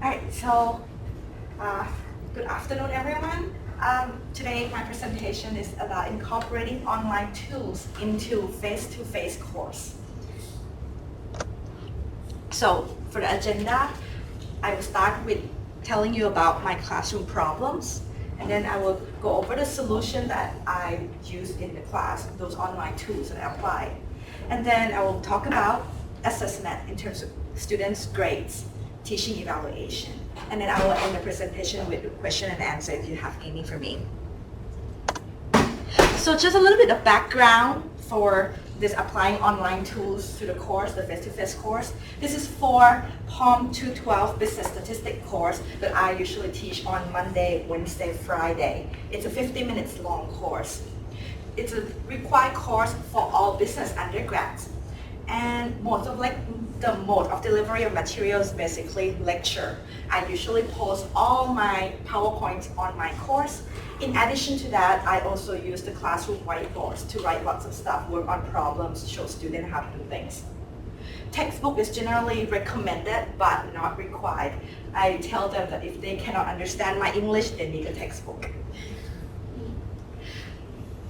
Alright, so good afternoon everyone. Today my presentation is about incorporating online tools into face-to-face course. So for the agenda, I will start with telling you about my classroom problems, and then I will go over the solution that I use in the class, those online tools that I apply. And then I will talk about assessment in terms of students' grades, teaching evaluation. And then I will end the presentation with a question and answer if you have any for me. So just a little bit of background for this applying online tools to the course, the face-to-face course. This is for POM 212 Business Statistics course that I usually teach on Monday, Wednesday, Friday. It's a 50 minutes long course. It's a required course for all business undergrads. And the mode of delivery of materials, basically lecture. I usually post all my PowerPoints on my course. In addition to that, I also use the classroom whiteboards to write lots of stuff, work on problems, show students how to do things. Textbook is generally recommended but not required. I tell them that if they cannot understand my English, they need a textbook.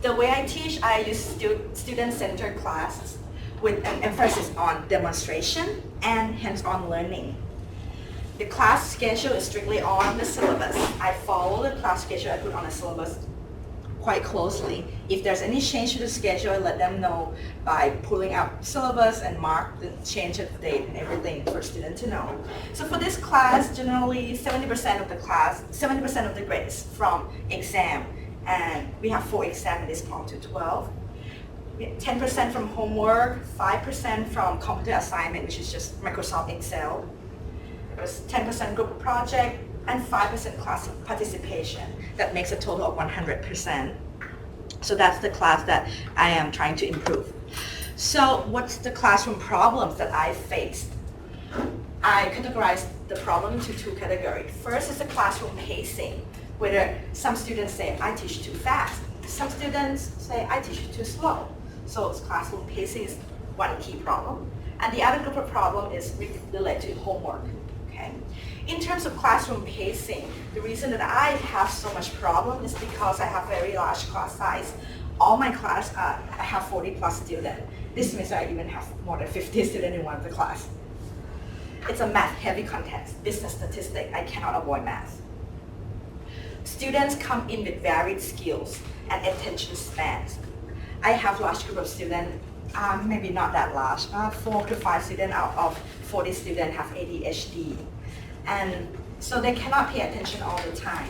The way I teach, I use student-centered classes with an emphasis on demonstration and hands-on learning. The class schedule is strictly on the syllabus. I follow the class schedule I put on the syllabus quite closely. If there's any change to the schedule, I let them know by pulling out syllabus and mark the change of date and everything for students to know. So for this class, generally 70% of the class, 70% of the grades from exam, and we have 4 exams in this POM 212. 10% from homework, 5% from computer assignment, which is just Microsoft Excel. There's 10% group project and 5% class participation. That makes a total of 100%. So that's the class that I am trying to improve. So what's the classroom problems that I faced? I categorized the problem into 2 categories. First is the classroom pacing, whether some students say, I teach too fast. Some students say, I teach too slow. So classroom pacing is one key problem. And the other group of problem is related to homework. Okay? In terms of classroom pacing, the reason that I have so much problem is because I have very large class size. All my class, I have 40 plus students. This means I even have more than 50 students in one of the class. It's a math heavy content, business statistics, I cannot avoid math. Students come in with varied skills and attention spans. I have large group of students, maybe not that large, 4 to 5 students out of 40 students have ADHD. And so they cannot pay attention all the time.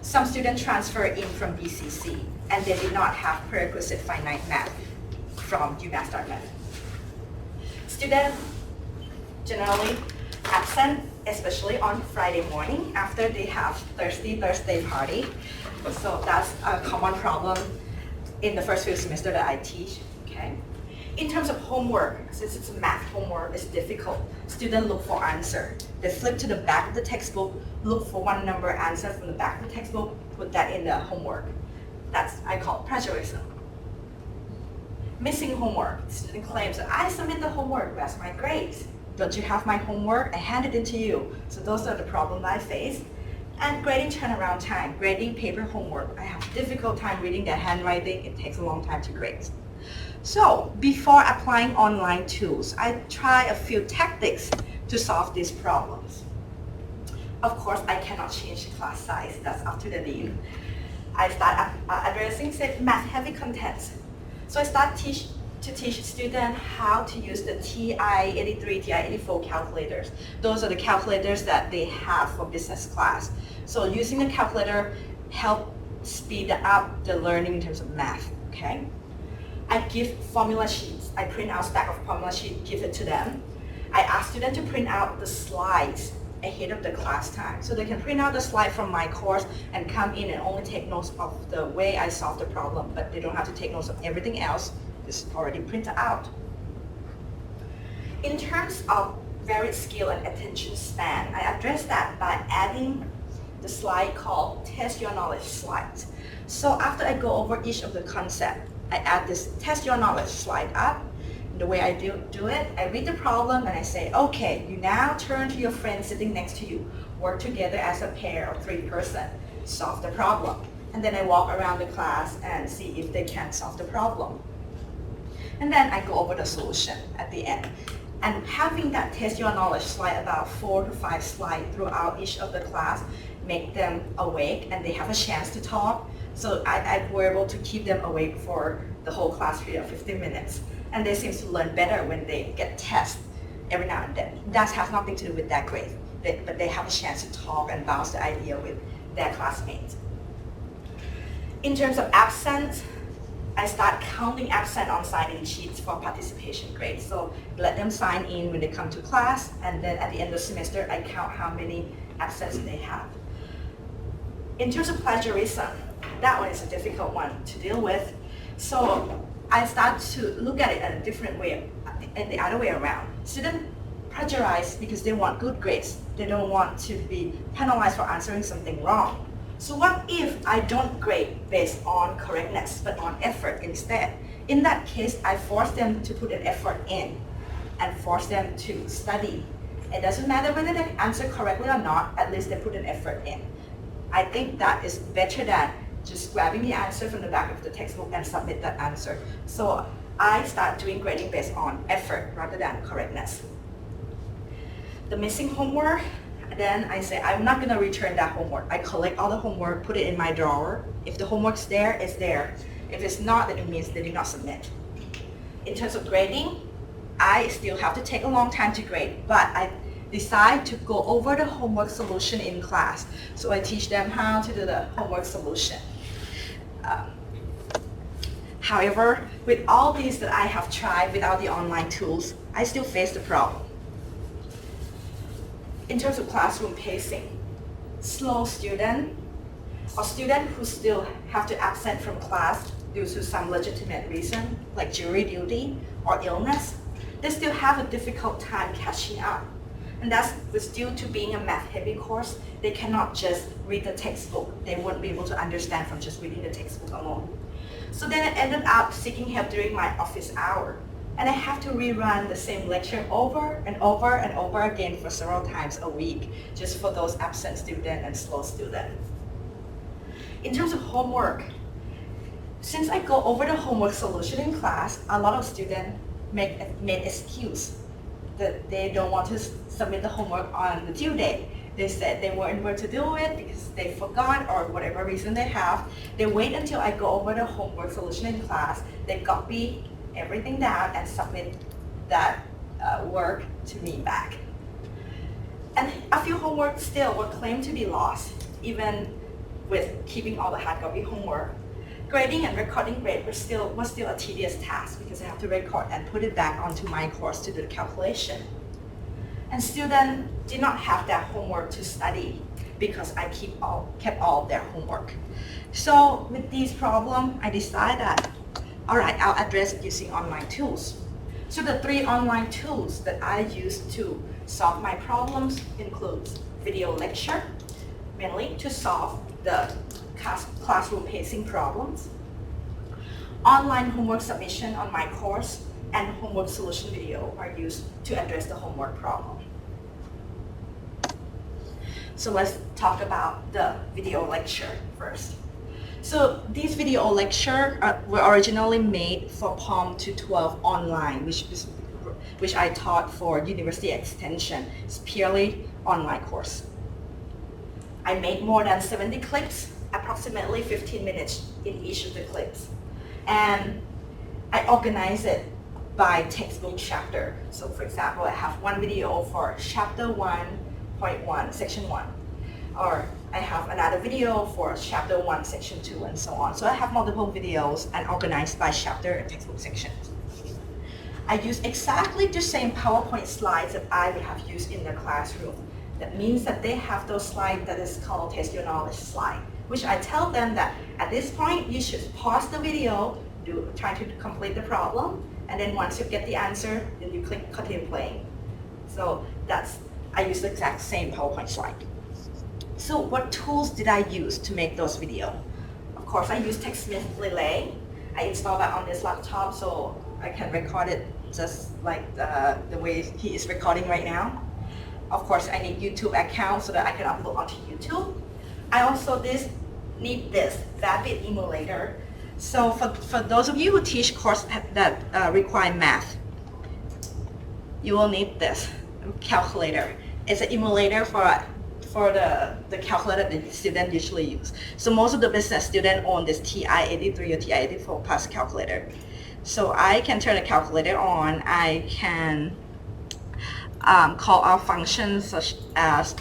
Some students transfer in from BCC and they did not have prerequisite finite math from UMass Dartmouth. Students generally absent, especially on Friday morning after they have Thursday party. So that's a common problem in the first few semesters that I teach. Okay. In terms of homework, since it's math homework, it's difficult. Students look for answer. They flip to the back of the textbook, look for one number answer from the back of the textbook, put that in the homework. That's I call plagiarism. Missing homework. Student claims that I submit the homework, where's my grades? Don't you have my homework? I hand it in to you. So those are the problems I face. And grading turnaround time, grading paper homework. I have difficult time reading their handwriting. It takes a long time to grade. So before applying online tools, I try a few tactics to solve these problems. Of course, I cannot change the class size. That's up to the dean. I start addressing math heavy contents. So I start to teach students how to use the TI-83, TI-84 calculators. Those are the calculators that they have for business class. So using the calculator help speed up the learning in terms of math, okay? I give formula sheets. I print out a stack of formula sheets, give it to them. I ask students to print out the slides ahead of the class time. So they can print out the slide from my course and come in and only take notes of the way I solve the problem, but they don't have to take notes of everything else. It's already printed out. In terms of varied skill and attention span, I address that by adding the slide called Test Your Knowledge slides. So after I go over each of the concepts, I add this Test Your Knowledge slide up. The way I do it, I read the problem and I say, okay, you now turn to your friend sitting next to you. Work together as a pair of 3 person. Solve the problem. And then I walk around the class and see if they can solve the problem. And then I go over the solution at the end. And having that test your knowledge slide, about 4 to 5 slides throughout each of the class, make them awake and they have a chance to talk. So I were able to keep them awake for the whole class period of 15 minutes. And they seem to learn better when they get tests every now and then. That has nothing to do with that grade, but they have a chance to talk and bounce the idea with their classmates. In terms of absence, I start counting absent on sign-in sheets for participation grades. So let them sign in when they come to class, and then at the end of the semester, I count how many absence they have. In terms of plagiarism, that one is a difficult one to deal with. So I start to look at it in a different way, and the other way around. Students plagiarize because they want good grades. They don't want to be penalized for answering something wrong. So what if I don't grade based on correctness, but on effort instead? In that case, I force them to put an effort in and force them to study. It doesn't matter whether they answer correctly or not, at least they put an effort in. I think that is better than just grabbing the answer from the back of the textbook and submit that answer. So I start doing grading based on effort rather than correctness. The missing homework, then I say, I'm not gonna return that homework. I collect all the homework, put it in my drawer. If the homework's there, it's there. If it's not, then it means they did not submit. In terms of grading, I still have to take a long time to grade, but I decide to go over the homework solution in class. So I teach them how to do the homework solution. However, with all these that I have tried without the online tools, I still face the problem. In terms of classroom pacing, slow student or student who still have to absent from class due to some legitimate reason, like jury duty or illness, they still have a difficult time catching up. And that's due to being a math-heavy course. They cannot just read the textbook. They won't be able to understand from just reading the textbook alone. So then I ended up seeking help during my office hour. And I have to rerun the same lecture over and over and over again for several times a week, just for those absent students and slow students. In terms of homework, since I go over the homework solution in class, a lot of students made excuse that they don't want to submit the homework on the due date. They said they weren't able to do it because they forgot or whatever reason they have. They wait until I go over the homework solution in class, they copy everything down and submit that work to me back. And a few homework still were claimed to be lost, even with keeping all the hard copy homework. Grading and recording grade was still a tedious task because I have to record and put it back onto my course to do the calculation. And students did not have that homework to study because I kept all of their homework. So with these problems, I decided that, all right, I'll address it using online tools. So the 3 online tools that I use to solve my problems includes video lecture, mainly to solve the classroom pacing problems, online homework submission on my course, and homework solution video are used to address the homework problem. So let's talk about the video lecture first. So these video lectures were originally made for POM 212 online, which I taught for University Extension. It's purely online course. I made more than 70 clips, approximately 15 minutes in each of the clips. And I organize it by textbook chapter. So for example, I have one video for chapter 1.1, section 1. Or I have another video for chapter 1, section 2, and so on. So I have multiple videos and organized by chapter and textbook section. I use exactly the same PowerPoint slides that I would have used in the classroom. That means that they have those slides that is called Test Your Knowledge slide, which I tell them that at this point you should pause the video, try to complete the problem, and then once you get the answer, then you click continue playing. So I use the exact same PowerPoint slide. So what tools did I use to make those videos? Of course, I use TechSmith Relay. I installed that on this laptop so I can record it just like the way he is recording right now. Of course, I need YouTube account so that I can upload onto YouTube. I also need this Vapid emulator. So for those of you who teach course that require math, you will need this calculator. It's an emulator for the calculator that the student usually use. So most of the business students own this TI-83 or TI-84 plus calculator. So I can turn the calculator on. I can call out functions such as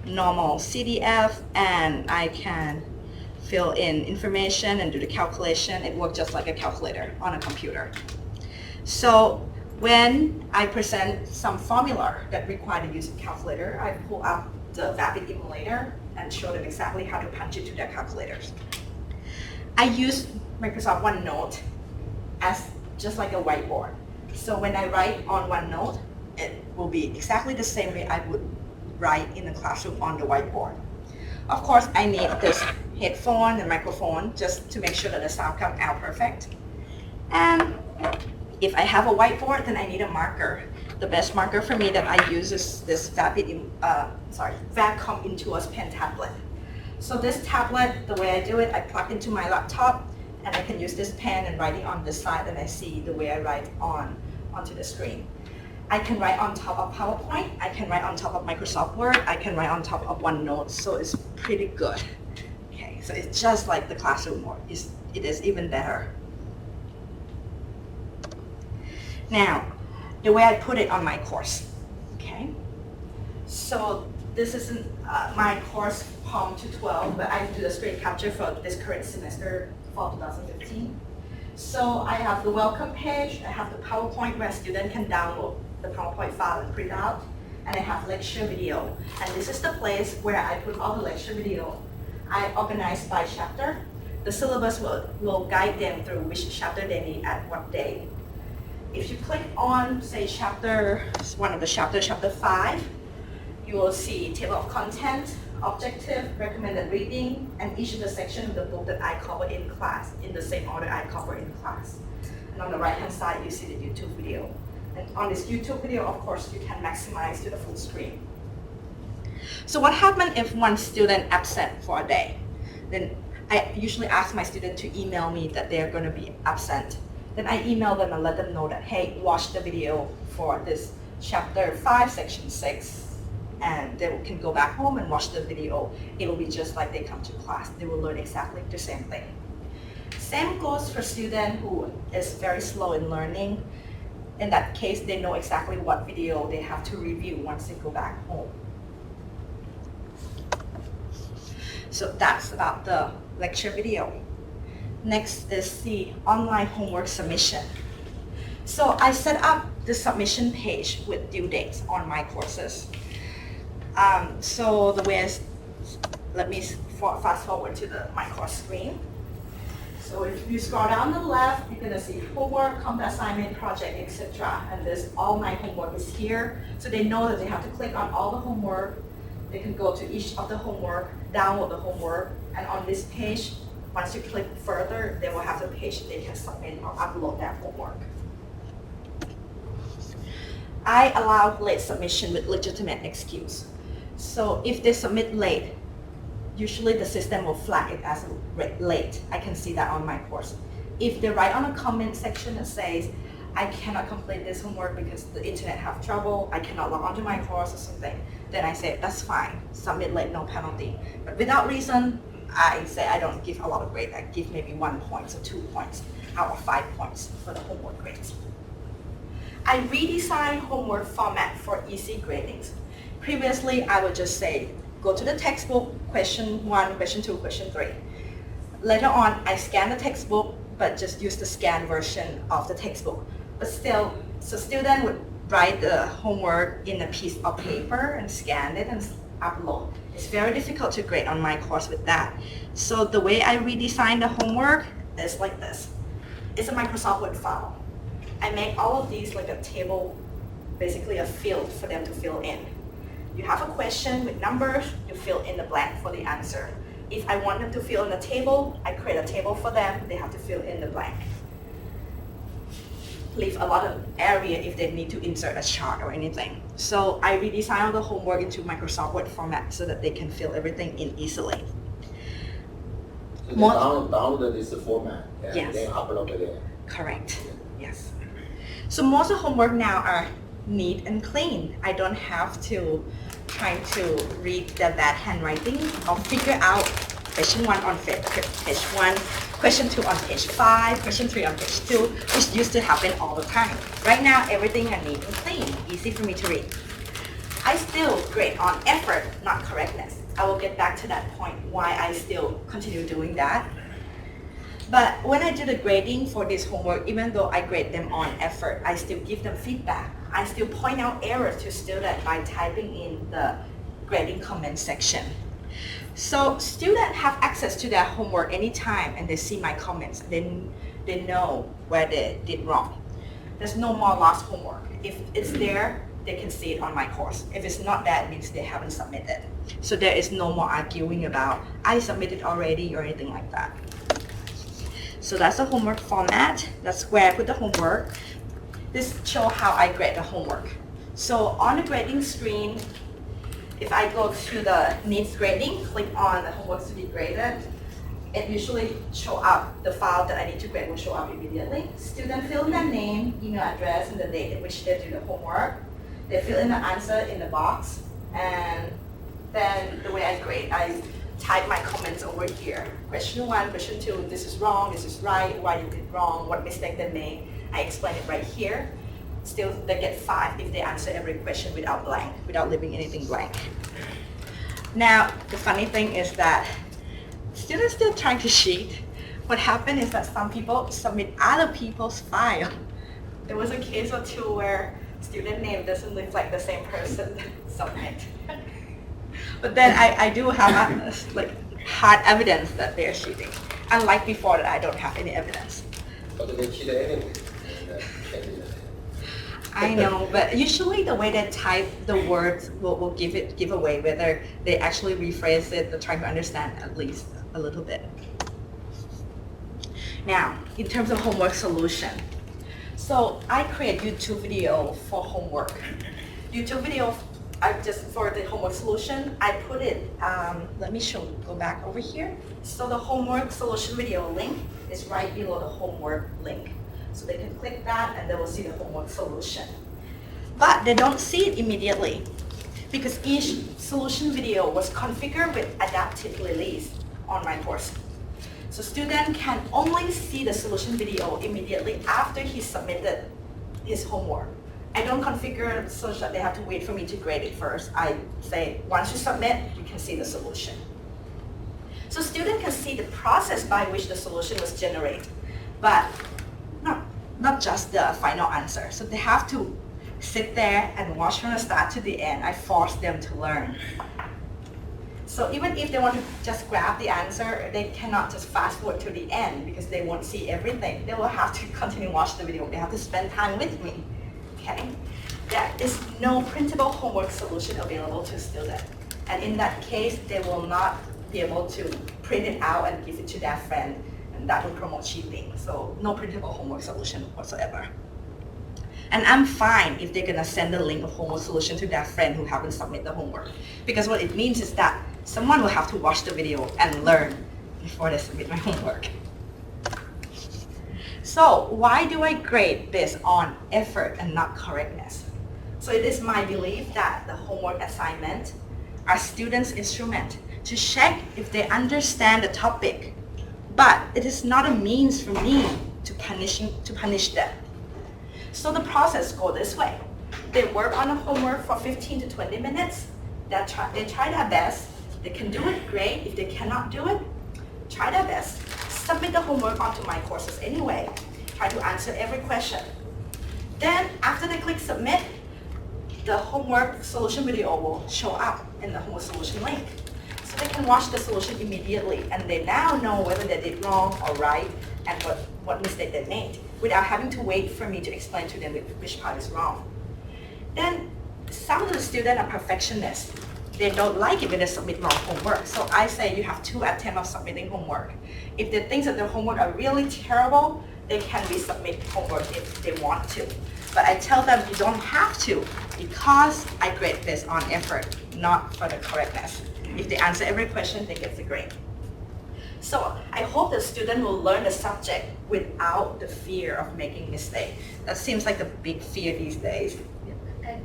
normal CDF, and I can fill in information and do the calculation. It works just like a calculator on a computer. So when I present some formula that require the use of calculator, I pull up the Vapid emulator and show them exactly how to punch it to their calculators. I use Microsoft OneNote as just like a whiteboard. So when I write on OneNote, it will be exactly the same way I would write in the classroom on the whiteboard. Of course, I need this headphone and microphone just to make sure that the sound comes out perfect. And if I have a whiteboard, then I need a marker. The best marker for me that I use is this Vacom Intuos pen tablet. So this tablet, the way I do it, I plug into my laptop, and I can use this pen and writing on this side, and I see the way I write onto the screen. I can write on top of PowerPoint, I can write on top of Microsoft Word, I can write on top of OneNote, so it's pretty good. Okay, so it's just like the classroom, or it is even better. Now, the way I put it on my course, okay? So this isn't my course POM 212, but I do the screen capture for this current semester, fall 2015. So I have the welcome page, I have the PowerPoint where students can download the PowerPoint file and print out, and I have lecture video. And this is the place where I put all the lecture video. I organize by chapter. The syllabus will guide them through which chapter they need at what day. If you click on, say, one of the chapters, chapter 5, you will see table of content, objective, recommended reading, and each of the sections of the book that I cover in class, in the same order I cover in class. And on the right-hand side, you see the YouTube video. And on this YouTube video, of course, you can maximize to the full screen. So what happens if one student absent for a day? Then I usually ask my student to email me that they're going to be absent. Then I email them and let them know that, hey, watch the video for this chapter 5, section 6, and they can go back home and watch the video. It will be just like they come to class. They will learn exactly the same thing. Same goes for student who is very slow in learning. In that case, they know exactly what video they have to review once they go back home. So that's about the lecture video. Next is the online homework submission. So I set up the submission page with due dates on my courses. So the way is, let me fast forward to my course screen. So if you scroll down to the left, you're gonna see homework, content assignment, project, etc. And all my homework is here. So they know that they have to click on all the homework. They can go to each of the homework, download the homework, and on this page, once you click further, they will have the page they can submit or upload their homework. I allow late submission with legitimate excuse. So if they submit late, usually the system will flag it as late. I can see that on my course. If they write on a comment section that says, I cannot complete this homework because the internet have trouble, I cannot log onto my course or something, then I say, that's fine, submit late, no penalty. But without reason, I say I don't give a lot of grade. I give maybe 1 point or 2 points out of 5 points for the homework grades. I redesigned homework format for easy gradings. Previously, I would just say, go to the textbook, question 1, question 2, question 3. Later on, I scan the textbook, but just use the scanned version of the textbook. But still, so student would write the homework in a piece of paper and scan it and upload. It's very difficult to grade on my course with that. So the way I redesign the homework is like this. It's a Microsoft Word file. I make all of these like a table, basically a field for them to fill in. You have a question with numbers, you fill in the blank for the answer. If I want them to fill in a table, I create a table for them, they have to fill in the blank. leave a lot of area if they need to insert a chart or anything. So I redesigned all the homework into Microsoft Word format so that they can fill everything in easily. So they download this format and Yes. then upload it there. Correct. Yes. So most of the homework now are neat and clean. I don't have to try to read the bad handwriting or figure out question 1 on page 1, question 2 on page 5, question 3 on page 2, which used to happen all the time. Right now, everything are neat and clean, easy for me to read. I still grade on effort, not correctness. I will get back to that point why I still continue doing that. But when I do the grading for this homework, even though I grade them on effort, I still give them feedback. I still point out errors to students by typing in the grading comment section. So students have access to their homework anytime and they see my comments. Then they know where they did wrong. There's no more lost homework. If it's there, they can see it on my course. If it's not there, it means they haven't submitted. So there is no more arguing about, I submitted already or anything like that. So that's the homework format. That's where I put the homework. This shows how I grade the homework. So on the grading screen, if I go to the needs grading, click on the homework to be graded, it usually show up, the file that I need to grade will show up immediately. Students fill in their name, email address, and the date in which they do the homework. They fill in the answer in the box, and then the way I grade, I type my comments over here. Question 1, question 2, this is wrong, this is right, why you did wrong, what mistake they made. I explain it right here. Still, they get 5 if they answer every question without leaving anything blank. Now, the funny thing is that students still trying to cheat. What happened is that some people submit other people's file. There was a case or two where student name doesn't reflect the same person submit. But then I do have hard evidence that they're cheating. Unlike before that I don't have any evidence. But they cheat anyway. I know, but usually the way they type the words will give away whether they actually rephrase it or try to understand at least a little bit. Now, in terms of homework solution, so I create YouTube video for homework. YouTube video, for the homework solution, I put it, let me go back over here. So the homework solution video link is right below the homework link. So they can click that and they will see the homework solution. But they don't see it immediately because each solution video was configured with adaptive release on my course. So student can only see the solution video immediately after he submitted his homework. I don't configure so that they have to wait for me to grade it first. I say, once you submit, you can see the solution. So student can see the process by which the solution was generated, but not just the final answer. So they have to sit there and watch from the start to the end. I force them to learn. So even if they want to just grab the answer, they cannot just fast forward to the end because they won't see everything. They will have to continue watch the video. They have to spend time with me. Okay? There is no printable homework solution available to students. And in that case, they will not be able to print it out and give it to their friend, and that will promote cheating. So no printable homework solution whatsoever. And I'm fine if they're gonna send the link of homework solution to their friend who haven't submitted the homework. Because what it means is that someone will have to watch the video and learn before they submit my homework. So why do I grade based on effort and not correctness? So it is my belief that the homework assignment are students' instrument to check if they understand the topic, but it is not a means for me to punish them. So the process goes this way. They work on the homework for 15 to 20 minutes. They try their best. They can do it, great. If they cannot do it, try their best. Submit the homework onto my courses anyway. Try to answer every question. Then after they click submit, the homework solution video will show up in the homework solution link. So they can watch the solution immediately and they now know whether they did wrong or right and what mistake they made without having to wait for me to explain to them which part is wrong. Then some of the students are perfectionists. They don't like it when they submit wrong homework. So I say you have 2 attempts of submitting homework. If they think that their homework are really terrible, they can resubmit homework if they want to. But I tell them you don't have to because I grade based on effort, not for the correctness. If they answer every question, they get the grade. So I hope the student will learn the subject without the fear of making mistakes. That seems like the big fear these days. A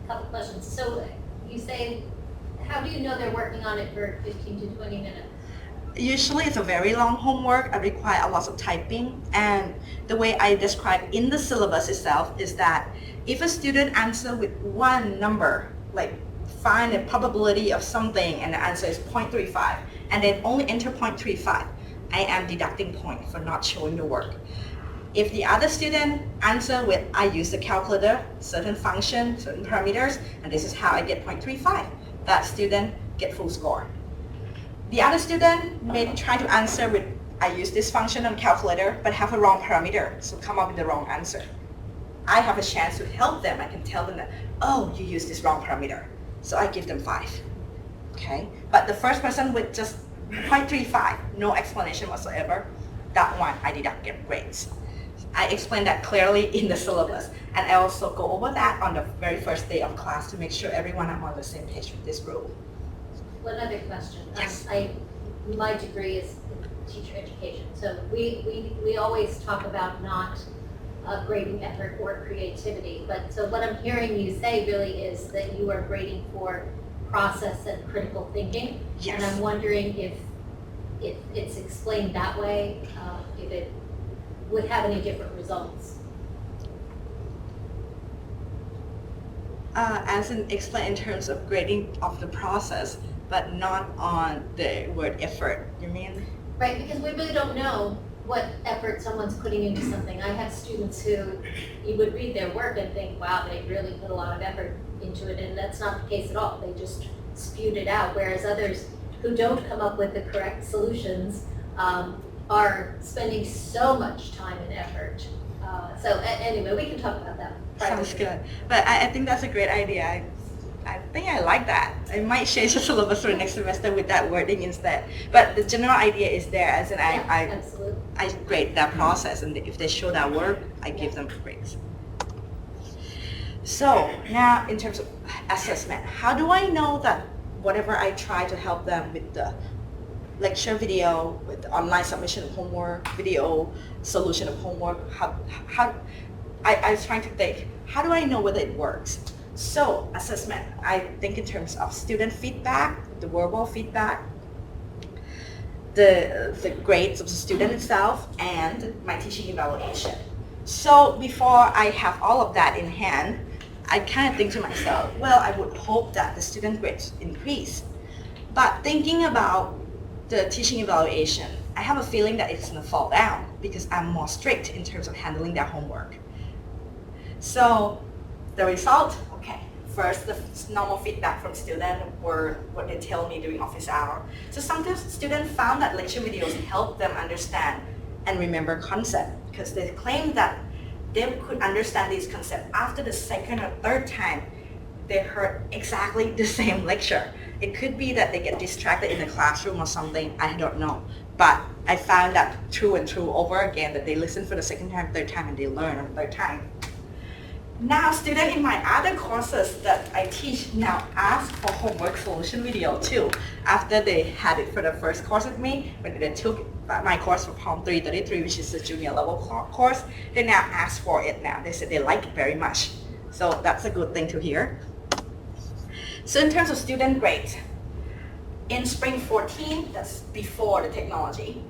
couple questions. So you say, how do you know they're working on it for 15 to 20 minutes? Usually it's a very long homework. I require a lot of typing, and the way I describe in the syllabus itself is that if a student answer with one number, like find a probability of something and the answer is 0.35, and then only enter 0.35, I am deducting point for not showing the work. If the other student answer with, I use the calculator, certain function, certain parameters, and this is how I get 0.35, that student get full score. The other student may try to answer with, I use this function on calculator, but have a wrong parameter, so come up with the wrong answer. I have a chance to help them. I can tell them that, oh, you used this wrong parameter. So I give them 5, okay? But the first person with just 0.35, no explanation whatsoever, that one I deduct grades. I explain that clearly in the syllabus. And I also go over that on the very first day of class to make sure everyone is on the same page with this rule. One other question. Yes. My degree is in teacher education. So we always talk about not grading effort or creativity. But so what I'm hearing you say really is that you are grading for process and critical thinking. Yes. And I'm wondering if it's explained that way, if it would have any different results. As in explain in terms of grading of the process, but not on the word effort, you mean? Right, because we really don't know what effort someone's putting into something. I have students who you would read their work and think, wow, they really put a lot of effort into it, and that's not the case at all. They just spewed it out, whereas others who don't come up with the correct solutions are spending so much time and effort. Anyway, we can talk about that. Sounds good. But I think that's a great idea. I think I like that. I might change the syllabus for next semester with that wording instead. But the general idea is there, as in Absolutely. I grade that process, and if they show that work, I give them grades. So now in terms of assessment, how do I know that whatever I try to help them with the lecture video, with the online submission of homework, video solution of homework, I was trying to think, how do I know whether it works? So assessment, I think in terms of student feedback, the verbal feedback, the grades of the student itself, and my teaching evaluation. So before I have all of that in hand, I kind of think to myself, well, I would hope that the student grades increase. But thinking about the teaching evaluation, I have a feeling that it's going to fall down because I'm more strict in terms of handling their homework. So the result, okay, first the normal feedback from students were what they tell me during office hour. So sometimes students found that lecture videos help them understand and remember concept because they claim that they could understand these concepts after the second or third time they heard exactly the same lecture. It could be that they get distracted in the classroom or something, I don't know. But I found that true and true over again, that they listen for the second time, third time, and they learn on the third time. Now students in my other courses that I teach now ask for homework solution video too. After they had it for the first course with me, when they took my course for Palm 333, which is the junior level course, they now ask for it now. They said they like it very much. So that's a good thing to hear. So in terms of student grades, in spring 14, that's before the technology.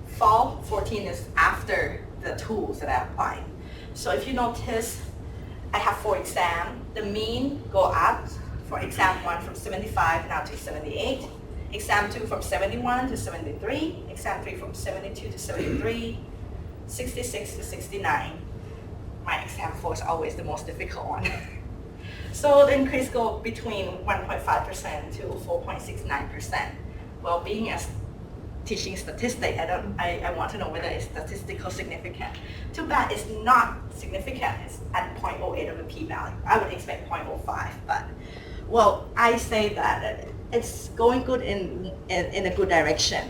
Fall 14 is after the tools that I applied. So if you notice, I have 4 exams. The mean go up for exam 1 from 75 now to 78. Exam 2 from 71 to 73. Exam 3 from 72 to 73. 66 to 69. My exam 4 is always the most difficult one. So the increase go between 1.5% to 4.69%. Well, being a teaching statistic, I want to know whether it's statistical significant. Too bad it's not significant. It's at 0.08 of a p-value. I would expect 0.05, but well, I say that it's going good in a good direction.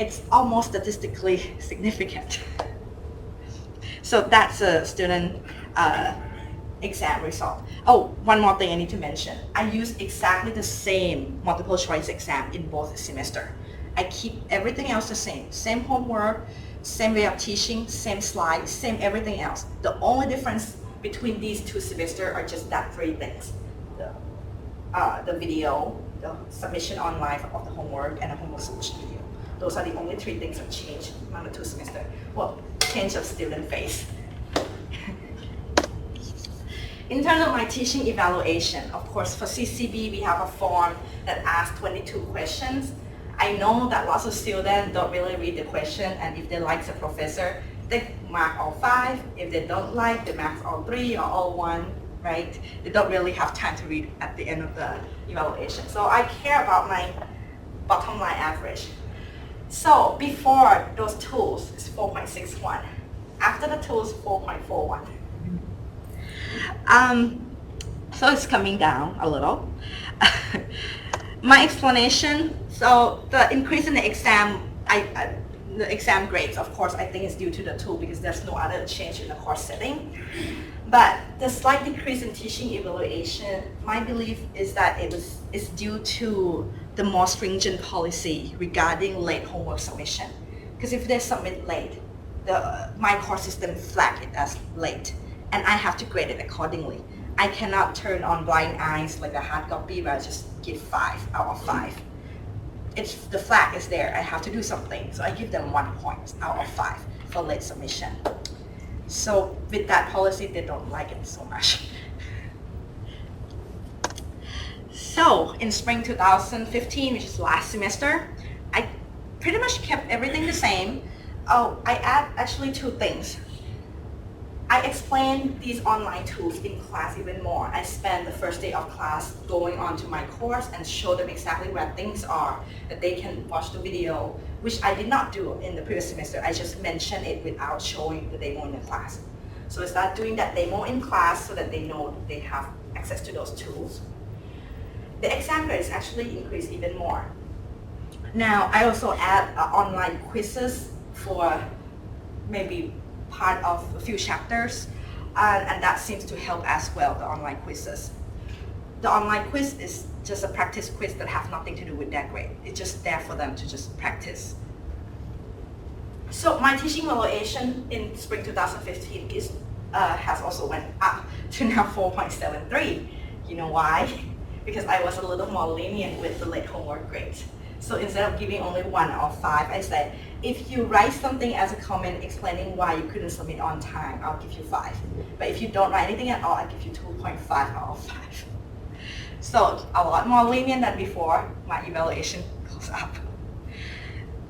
It's almost statistically significant. So that's a student exam result. Oh, one more thing I need to mention. I use exactly the same multiple choice exam in both semester. I keep everything else the same. Same homework, same way of teaching, same slides, same everything else. The only difference between these 2 semesters are just that 3 things. The video, the submission online of the homework, and the homework solution video. Those are the only 3 things that change on the 2 semesters. Well, change of student face. In terms of my teaching evaluation, of course, for CCB, we have a form that asks 22 questions. I know that lots of students don't really read the question, and if they like the professor, they mark all 5. If they don't like, they mark all 3 or all 1, right? They don't really have time to read at the end of the evaluation. So I care about my bottom line average. So before those tools, it's 4.61. After the tools, 4.41. So it's coming down a little. My explanation, so the increase in the exam, the exam grades, of course, I think is due to the tool because there's no other change in the course setting. But the slight decrease in teaching evaluation, my belief is that it's due to the more stringent policy regarding late homework submission. Because if they submit late, my course system flag it as late, and I have to grade it accordingly. I cannot turn on blind eyes like a hard copy where I just give 5 out of 5. It's the flag is there. I have to do something, so I give them 1 point out of 5 for late submission. So with that policy, they don't like it so much. So in spring 2015, which is last semester, I pretty much kept everything the same. Oh, I add actually 2 things. I explain these online tools in class even more. I spend the first day of class going onto my course and show them exactly where things are, that they can watch the video, which I did not do in the previous semester. I just mentioned it without showing the demo in the class. So I start doing that demo in class so that they know they have access to those tools. The exam grades actually increased even more. Now, I also add online quizzes for maybe part of a few chapters, and that seems to help as well, the online quizzes. The online quiz is just a practice quiz that have nothing to do with their grade. It's just there for them to just practice. So my teaching evaluation in spring 2015 has also went up to now 4.73. You know why? Because I was a little more lenient with the late homework grades. So instead of giving only 1 out of 5, I said, if you write something as a comment explaining why you couldn't submit on time, I'll give you 5. But if you don't write anything at all, I'll give you 2.5 out of 5. So a lot more lenient than before, my evaluation goes up.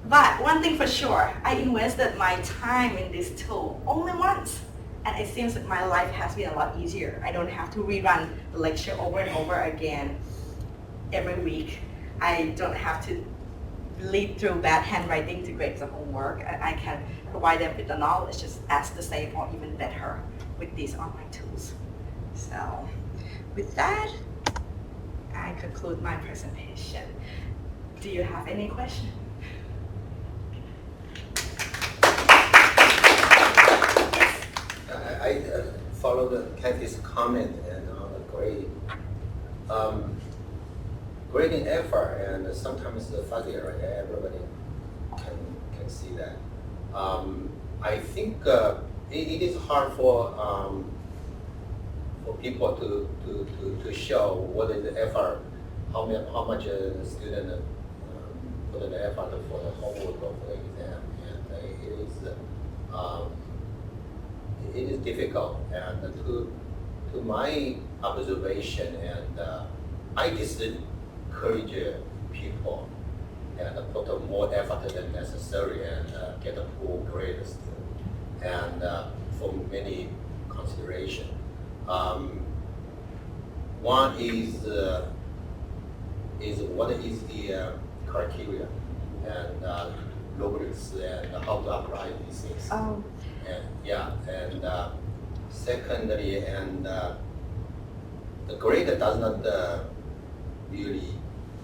But one thing for sure, I invested my time in this tool only once. And it seems that my life has been a lot easier. I don't have to rerun the lecture over and over again every week. I don't have to lead through bad handwriting to grade the homework. I can provide them with the knowledge just as the same or even better with these online tools. So with that, I conclude my presentation. Do you have any questions? I followed Kathy's comment and on the grade. Grading effort and sometimes the fuzzy area, everybody can see that. I think it is hard for people to show what is the effort, how much the student put in the effort for the homework or for the exam, and it is difficult. And to my observation, and I just encourage people and put more effort than necessary and get a poor grade and for many consideration. One is what is the criteria and rubrics and how to apply these things. Oh. And secondly, and the grade does not really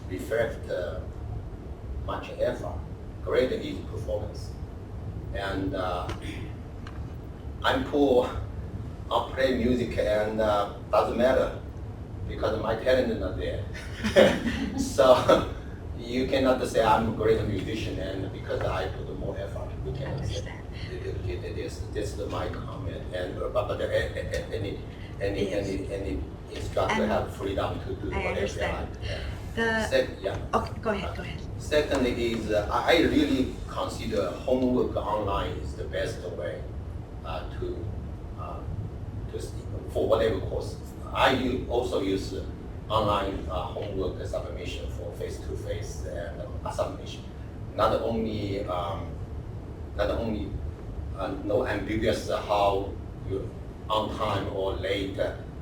reflect much effort. Grade is performance, and I'm poor. I'll play music and doesn't matter because my talent is not there. So you cannot say I'm a great musician and because I put more effort. We cannot say that. This is my comment. And but any instructor And have freedom to do I whatever they understand. like. The Yeah. okay, go ahead. Secondly is I really consider homework online is the best way to for whatever course. I also use online homework submission for face-to-face and submission. Not only no ambiguous how you on time or late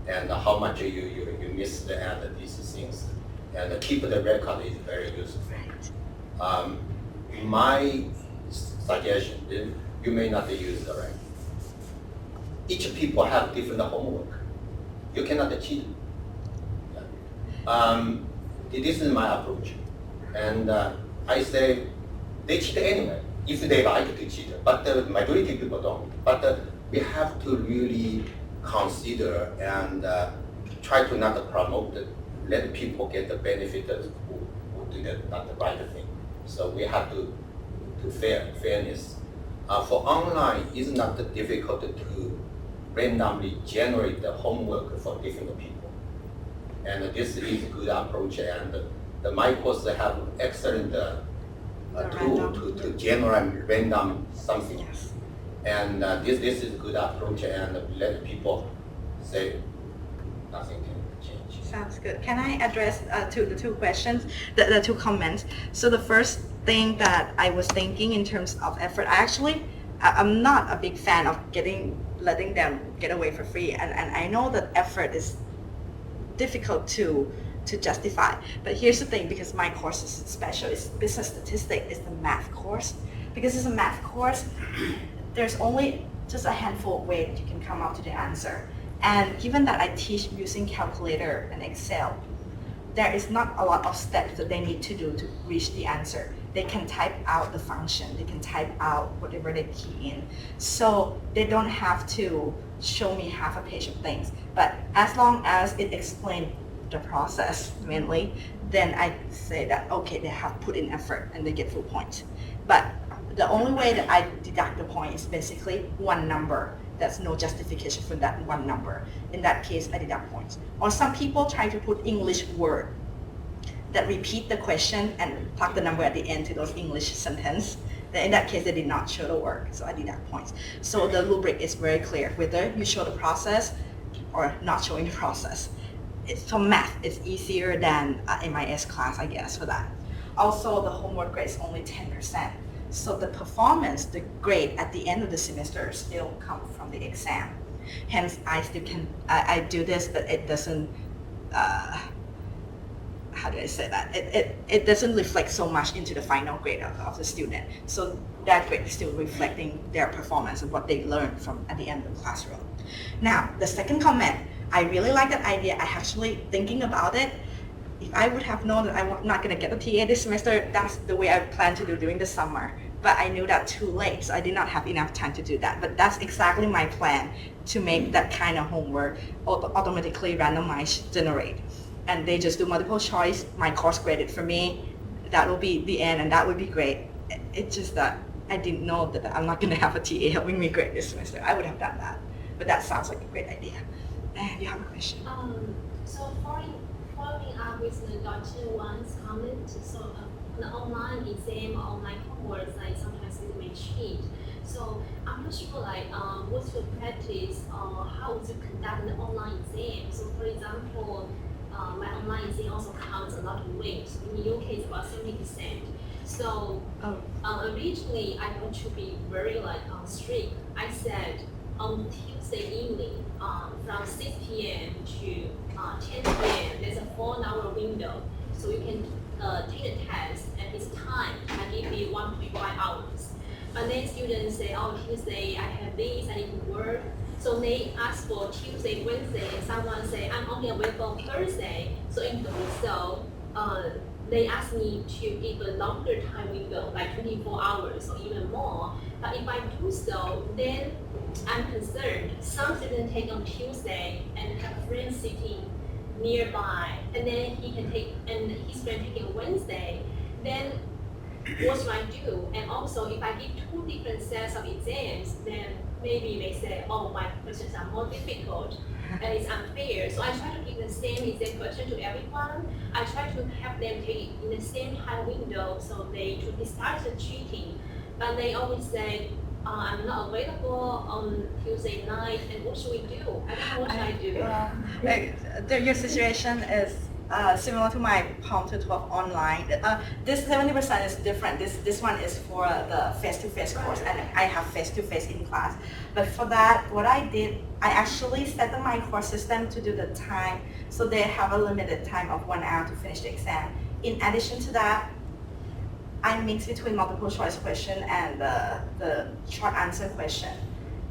and how much you missed and these things. And keep the record is very useful. Right. My suggestion is you may not use the right. Each people have different homework. You cannot cheat. This is my approach. And I say they cheat anyway, if they like to cheat, but the majority of people don't. But we have to really consider and try to not promote let people get the benefit of who do not the right thing. So we have to fairness. For online, it's not difficult to randomly generate the homework for different people. And this is a good approach. And my course have excellent tool to generate random something. Yes. And this is a good approach and let people say nothing can change. Sounds good. Can I address the two questions, the two comments? So the first thing that I was thinking in terms of effort, I'm not a big fan of letting them get away for free, and I know that effort is difficult to justify. But here's the thing, because my course is special, it's business statistics, it's the math course. Because it's a math course, there's only just a handful of ways you can come up to the answer. And given that I teach using calculator and Excel, there is not a lot of steps that they need to do to reach the answer. They can type out the function, they can type out whatever they key in. So they don't have to show me half a page of things. But as long as it explains the process mainly, then I say that, okay, they have put in effort and they get full points. But the only way that I deduct the point is basically one number. There's no justification for that one number. In that case, I deduct points. Or some people try to put English word that repeat the question and plug the number at the end to those English sentence. Then in that case, they did not show the work, so I deduct points. So the rubric is very clear, whether you show the process or not showing the process. For math, it's easier than MIS class, I guess, for that. Also, the homework grade is only 10%. So the performance, the grade at the end of the semester still come from the exam. Hence, I do this, but it doesn't, how do I say that? It doesn't reflect so much into the final grade of the student. So that grade is still reflecting their performance and what they learned from at the end of the classroom. Now, the second comment, I really like that idea. I actually thinking about it. If I would have known that I'm not going to get a TA this semester, that's the way I planned to do during the summer. But I knew that too late, so I did not have enough time to do that. But that's exactly my plan, to make that kind of homework automatically randomized generate. And they just do multiple choice, my course graded for me. That will be the end, and that would be great. It's just that I didn't know that I'm not going to have a TA helping me grade this semester. I would have done that. But that sounds like a great idea. And you have a question? So following up with the Dr. Wang's comment, so the online exam or online homework, like sometimes it may cheat. So I'm not sure, what's your practice or how would you conduct an online exam? So for example, my online exam also counts a lot of weight. In your case, about 70%. So originally, I want to be very strict. I said on Tuesday evening, from 6 p.m. to 10 p.m., there's a 4-hour window. So you can take the test at this time. I give you 1.5 hours. But then students say, oh, Tuesday I have this, I need to work. So they ask for Tuesday, Wednesday, and someone say, I'm only available Thursday. So in doing so, they ask me to give a longer time window, like 24 hours or even more. But if I do so, then I'm concerned. Some students take on Tuesday and have friends sitting nearby, and then his friend taking on Wednesday. Then what should I do? And also, if I give 2 different sets of exams, then maybe they say, oh, my questions are more difficult and it's unfair. So I try to give the same exam question to everyone. I try to have them take it in the same time window so to discuss the cheating. But they always say, I'm not available on Tuesday night, and what should we do? I don't know what should I do. Your situation is similar to my Palm to 12 online. This 70% is different. This one is for the face-to-face course, and I have face-to-face in class. But for that, what I did, I actually set up my course system to do the time, so they have a limited time of 1 hour to finish the exam. In addition to that, I mix between multiple choice question and the short answer question.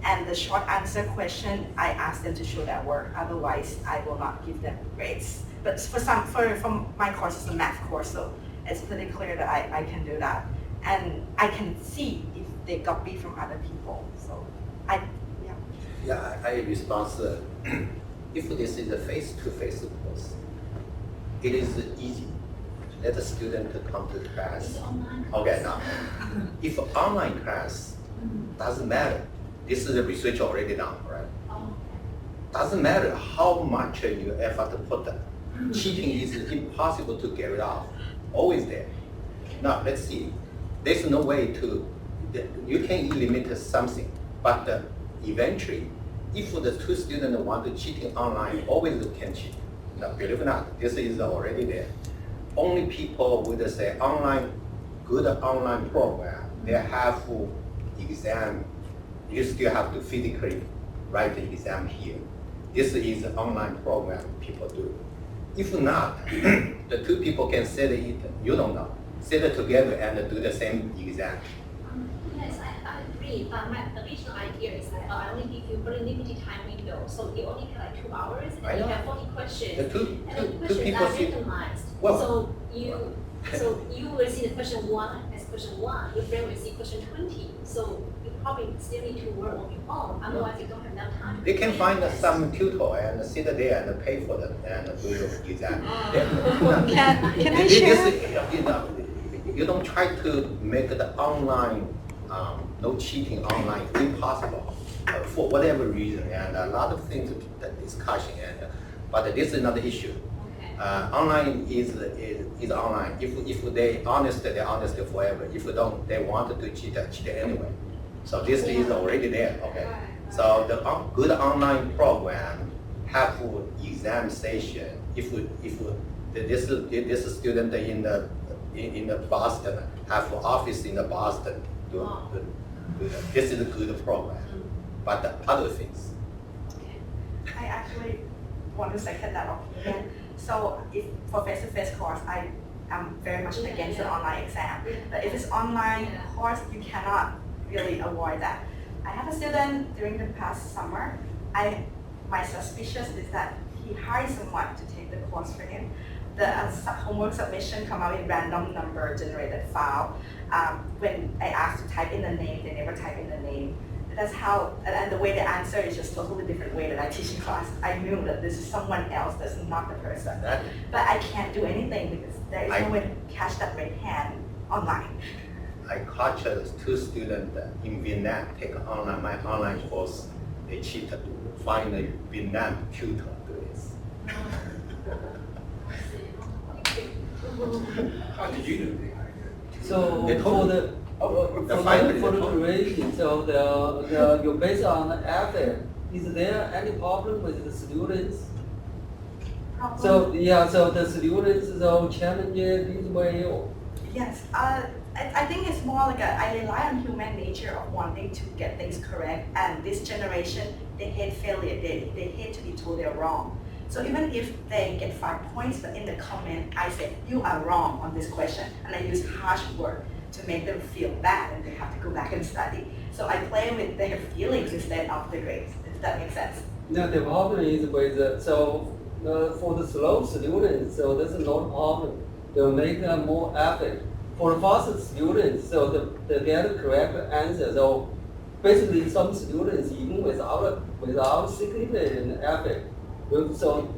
And the short answer question, I ask them to show their work. Otherwise, I will not give them grades. But for my course, it's a math course, so it's pretty clear that I can do that. And I can see if they got B from other people. So I respond. If this is a face-to-face course, it is easy. Let the student come to class. Okay, now, if online class, doesn't matter. This is the research already done, right? Doesn't matter how much you effort to put. Cheating is impossible to get rid of. Always there. Now, let's see. There's no way you can eliminate something, but eventually, if the 2 students want to cheating online, always can cheat. Now, believe it or not, this is already there. Only people with say good online program, they have exam. You still have to physically write the exam here. This is an online program people do. If not, the 2 people can sit it, you don't know, sit it together and do the same exam. Yes, I agree. My original idea is that I only give you very limited time window, so you only get like 2 hours, and you have 40 questions. The two questions people are sit. randomized. Well, so you will see the question 1 as question 1. Your friend will see question 20. So you probably still need to work on your own. Otherwise, you don't have enough time. They can find some tutor and sit there and pay for them and do the exam. Can I share? You don't try to make the online, no cheating online impossible for whatever reason, and a lot of things discussion. But this is another issue. Online is online. If they honest, they're honest forever. If don't, they want to cheat anyway. So this is already there. Okay. So the good online program have exam session. If this student in the Boston have office in the Boston, this is a good program. But the other things. I actually want to second that opinion. So if for face-to-face course, I am very much against the online exam. But if it's online course, you cannot really avoid that. I have a student during the past summer. My suspicion is that he hired someone to take the course for him. The homework submission come out in random number generated file. When I asked to type in the name, they never type in the name. That's how, and the way they answer is just totally different way that I teach in class. I knew that this is someone else, that's not the person. But I can't do anything because there is no way to catch that red hand online. I coach 2 students in Vietnam take my online course. They cheat to find a Vietnam tutor to this. How did you do So They for told the finally for they the told- duration, so you're based on the effort. Is there any problem with the students? So so the students so challenge this way. Yes, I think it's more like I rely on human nature of wanting to get things correct, and this generation, they hate failure, they hate to be told they're wrong. So even if they get 5 points, but in the comment, I say, you are wrong on this question, and I use harsh word to make them feel bad, and they have to go back and study. So I play with their feelings instead of the grades, if that makes sense. Now the problem is with for the slow students, so that's not a problem. They'll make more effort. For the fast students, so they get the correct answer. So basically, some students even without significant effort. So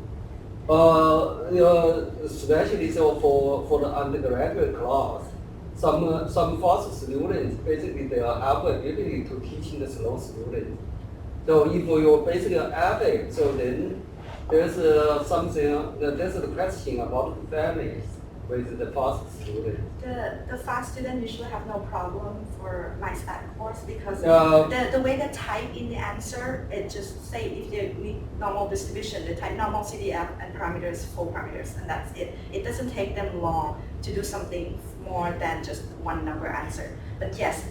especially so for the undergraduate class, some fast students basically they have ability to teaching the slow students. So if your basic effort, so then there's there's a question about fairness with the fast students. The fast student usually have no problem for my stat course because Uh, the way they type in the answer, it just say if they need normal distribution, they type normal CDF and parameters, full parameters, and that's it. It doesn't take them long to do something more than just one number answer. But yes,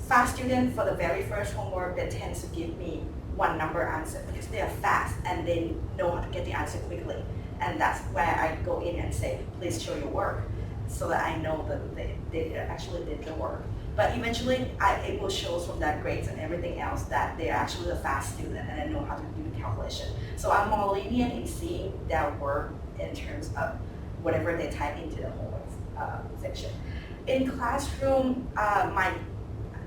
fast student for the very first homework, they tend to give me one number answer because they are fast and they know how to get the answer quickly. And that's where I go in and say, please show your work, so that I know that they actually did the work. But eventually, it will show from their grades and everything else that they are actually a fast student and they know how to do the calculation. So I'm more lenient in seeing their work in terms of whatever they type into the homework section. In classroom,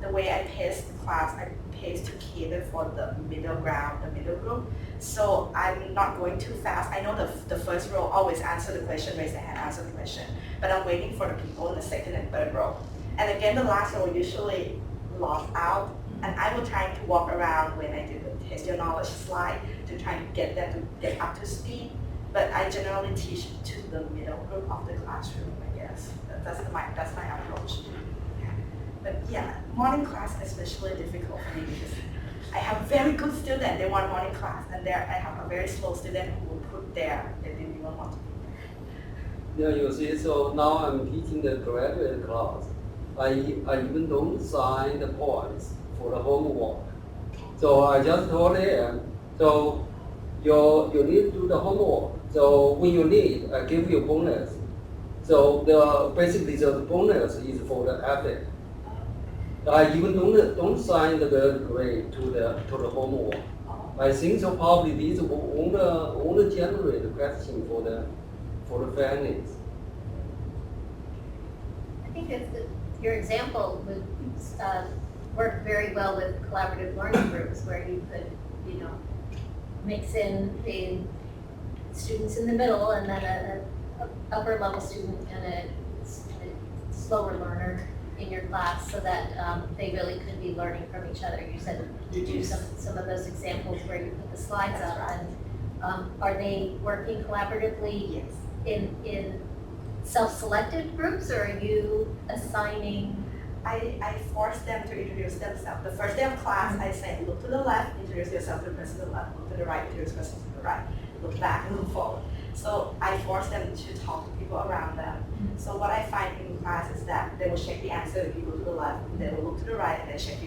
the way I pace the class, I pace to cater for the middle ground, the middle group. So I'm not going too fast. I know the first row always answer the question, raise the hand, answer the question. But I'm waiting for the people in the second and third row. And again, the last row usually lost out. And I will try to walk around when I do the test your knowledge slide to try to get them to get up to speed. But I generally teach to the middle group of the classroom, I guess. That's my approach. But yeah, morning class is especially difficult for me because I have very good student, they want morning class, and there I have a very slow student who will put there, they didn't even want to be there. Yeah, you see, so now I'm teaching the graduate class. I even don't sign the points for the homework. So I just told them, so you need to do the homework. So when you need, I give you bonus. So basically the bonus is for the effort. I even don't sign the grade to the homework. I think so probably these will only generate the question for the fairness. I think your example would work very well with collaborative learning groups where you could, mix in the students in the middle and then a upper level student and a slower learner in your class so that they really could be learning from each other. You said you do some of those examples where you put the slides up. And are they working collaboratively Yes. in self-selected groups, or are you assigning? I force them to introduce themselves. The first day of class, I say, look to the left, introduce yourself to the person to the left, look to the right, introduce the person to the right, look back, look forward. So I force them to talk to people around them. So what I find in class is that they will check the answer if you go to the left, they will look to the right, and then check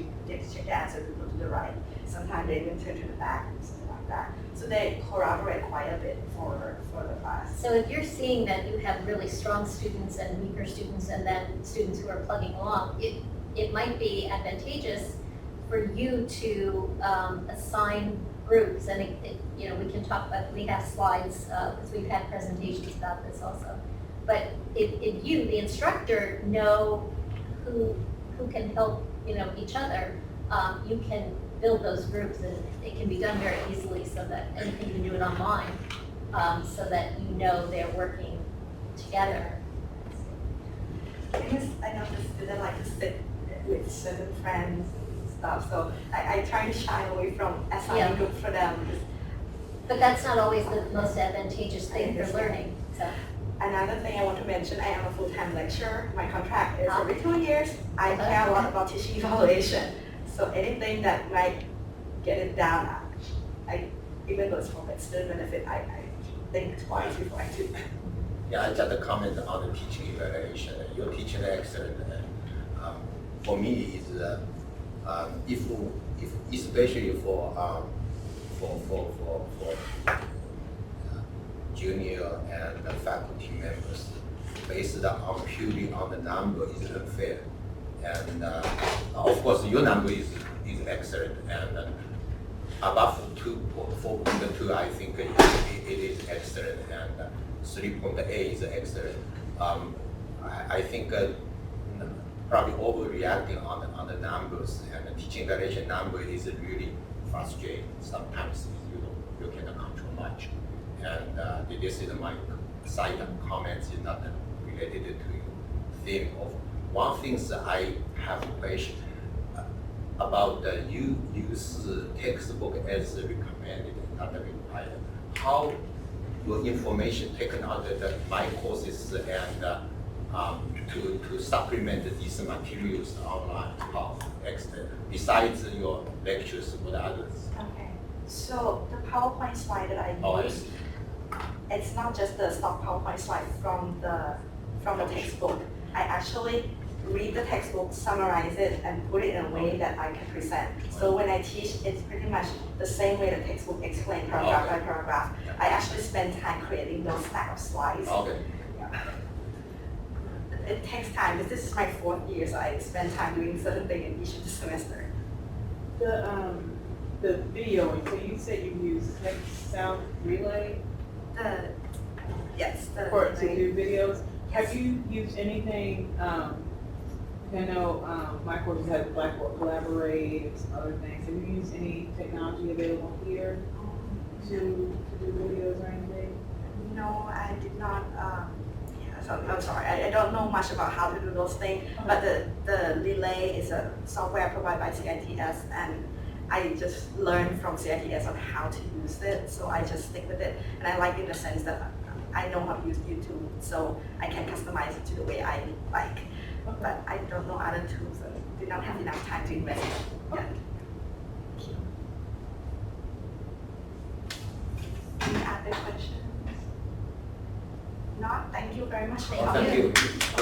the answer if you go to the right. Sometimes they even turn to the back, something like that. So they collaborate quite a bit for the class. So if you're seeing that you have really strong students and weaker students and then students who are plugging along, it might be advantageous for you to assign groups, and we can talk about, we have slides, because we've had presentations about this also. But if you, the instructor, know who can help, each other, you can build those groups, and it can be done very easily so that, and you can do it online, so that they're working together. Because I know the student like to sit with certain friends and stuff, so I try to shy away from assigning Yeah. groups for them. But that's not always the most advantageous thing for understand. learning, so. Another thing I want to mention, I am a full-time lecturer. My contract is every 2 years. I care a lot about teaching evaluation. So anything that might get it down, even though it's for my student benefit, I think twice before I do. Yeah, I just comment on the teaching evaluation. Your teaching excellent. For me, is if especially for junior and faculty members, based on purely on the number is unfair. And of course, your number is excellent, and above 4.2, I think it is excellent, and 3.8 is excellent. I think probably overreacting on the numbers, and the teaching evaluation number is really frustrating. Sometimes you cannot control much. And this is my side comments, is not related to your theme of one thing that I have a question about you use textbook as recommended, not required. How your information taken out of my courses and to supplement these materials online, how besides your lectures, what others? Okay. So the PowerPoint slide that I Oh, I use, see. it's not just the stock PowerPoint slide from the textbook. I actually read the textbook, summarize it, and put it in a way that I can present. So when I teach, it's pretty much the same way the textbook explains paragraph by paragraph. I actually spend time creating those stack of slides. Okay. It takes time, because this is my 4th year, so I spend time doing certain things in each of the semester. The video, so you said you use text sound relay Yes, to do videos. Yes. Have you used anything, I know my courses have Blackboard Collaborate and some other things. Have you used any technology available here to do videos or anything? No, I did not. I'm sorry, I don't know much about how to do those things. But the Relay is a software provided by CITS, and I just learned from CITS on how to use it. So I just stick with it, and I like it in the sense that I know how to use YouTube, so I can customize it to the way I like. But I don't know other tools, and did not have enough time to invest yet. Any other questions? Not, thank you very much for Oh, coming. thank you.